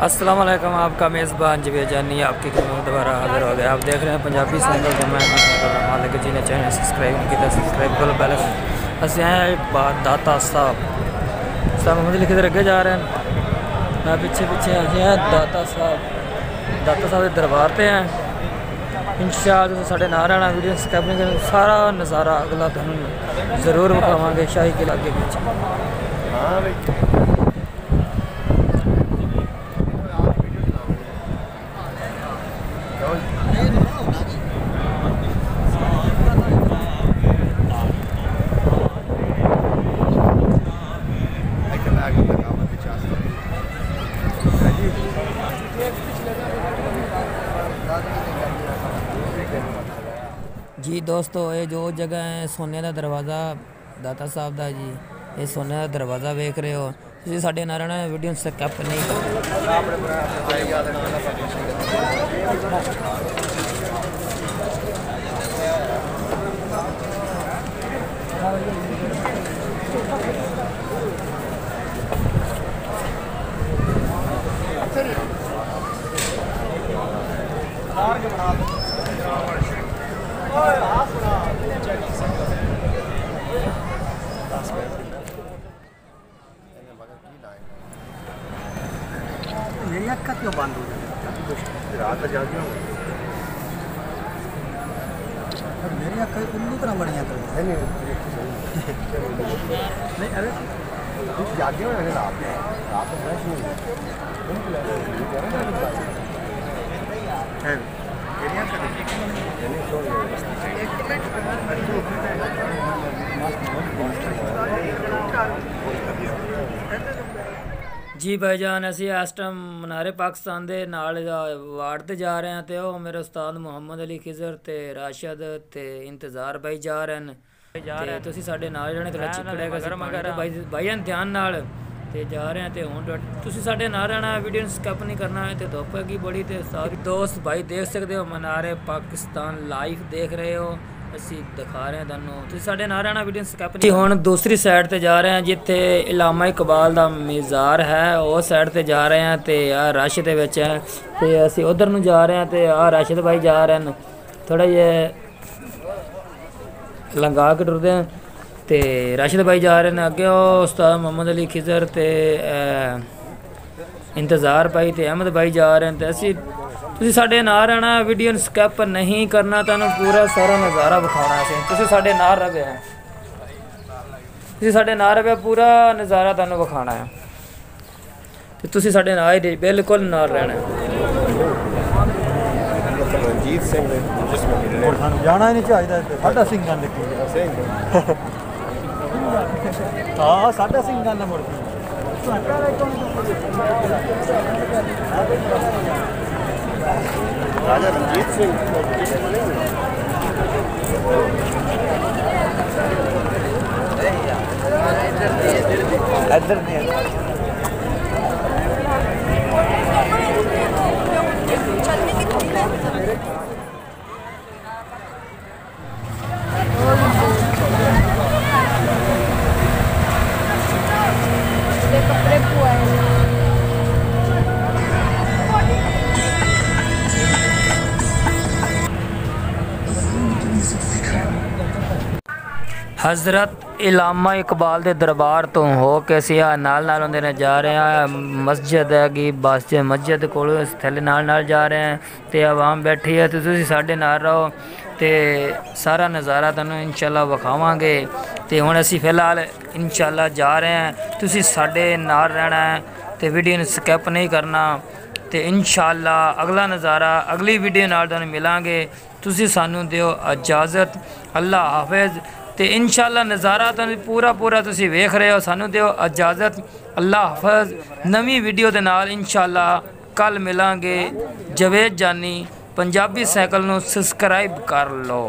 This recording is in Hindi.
अस्सलाम वालेकुम, आपका मेज़बान जवेद जानी आपकी खिदमत दोबारा हाजिर हो गया। आप देख रहे हैं पंजाबी साइकिल से मैं मालिक जी ने चैनल सब्सक्राइब नहीं किया सब्सक्राइब करो पहले। असं हैं बात दाता साहब मोहम्मद अली किधर अगे जा रहे हैं, मैं पीछे पीछे असे हैं दाता साहब के दरबार से हैं। इंशाअल्लाह साढ़े ना रहना वीडियो स्कैप नहीं करना, सारा नज़ारा अगला तुहानू ज़रूर विखावांगे शाही किला के पीछे। जी दोस्तों, ये जो जगह है सोने का दरवाज़ा दाता साहब का जी, ये सोने का दरवाज़ा वेख रहे हो तुम। साढ़े ना रहना वीडियो स्किप नहीं मेरी अक्का क्यों बंद हो गई? रात जागी हूँ मेरी अक्का उल्लू तरह बढ़िया कर नहीं अरे जागी हो रात रात फ्रेश नहीं जी भाईजान, असी इस टाइम मनारे पाकिस्तान के नाल वार्ड ते जा रहे हैं। तो मेरे उस्ताद मुहम्मद अली खिजर ते राशिद ते इंतज़ार भाई जा रहे हैं। तुसी साडे नाल रहने थोड़ा चिकड़ेगा भाईजान ध्यान नाल ते जा रहे हैं। तो हुण तुसी साडे नाल रहना, वीडियो स्किप नहीं करना है। तो धुप हैगी बड़ी, तो सारे दोस्त भाई देख सकते हो मनारे पाकिस्तान लाइव देख रहे हो, असी दिखा रहे हैं तुहानू। तुसीं साडे नाल रहना, वीडियो स्किप नहीं। हुण दूसरी साइड ते जा रहे हैं जिथे इलामा इकबाल का मज़ार है, उस साइड ते जा रहे हैं। तो आ रश दे विच है, तो असी उधर नूं जा रहे हैं। तो आ राशिद भाई जा रहे हैं, थोड़ा जिहा लंघा के टुरदे हैं। तो राशिद भाई जा रहे हैं अगे, उस्ताद मुहम्मद अली खिजर ते इंतज़ार भाई ते अहमद भाई जा रहे हैं। तो असी तुसीं साडे नाल रहना, वीडियो स्किप नहीं करना, तुहानू पूरा सारा नज़ारा विखाना असीं। तुसीं साडे नाल रहे, तुसीं साडे नाल रहे, पूरा नज़ारा तुहानू विखाना है। तो तुसीं साडे नाल ही बिल्कुल नाल रहना रंजीत सिंह जाना ही नहीं चाहिए। साडा सिंह गल हाँ साडा सिंह गल मुड़ राजा रंजीत सिंह इधर नहीं हज़रत इलामा इकबाल के दरबार तो हो के सिया नाल होंदे ने जा रहे हैं। मस्जिद हैगी, बस मस्जिद को थैले नाल जा रहे हैं। तो आवाम बैठी है, तो तुसीं साडे नाल रहो, तो सारा नज़ारा तुहानू इंशाअल्लाह विखावांगे। तो हुण असीं फिलहाल इंशाअल्लाह जा रहे हैं, तुसीं साडे नाल रहना है, तो वीडियो स्किप नहीं करना। तो इंशाअल्लाह अगला नज़ारा अगली वीडियो नाल तुहानू मिलांगे। तुसीं सानू दिओ इजाज़त, अल्लाह हाफिज़। तो इंशाअल्लाह नज़ारा तुहानू पूरा तुसीं वेख रहे हो, सानू दिओ इजाज़त, अल्लाह हाफिज़। नवी वीडियो दे नाल इंशाअल्लाह कल मिलांगे। जवेद जानी पंजाबी साइकिल नू सब्सक्राइब कर लो।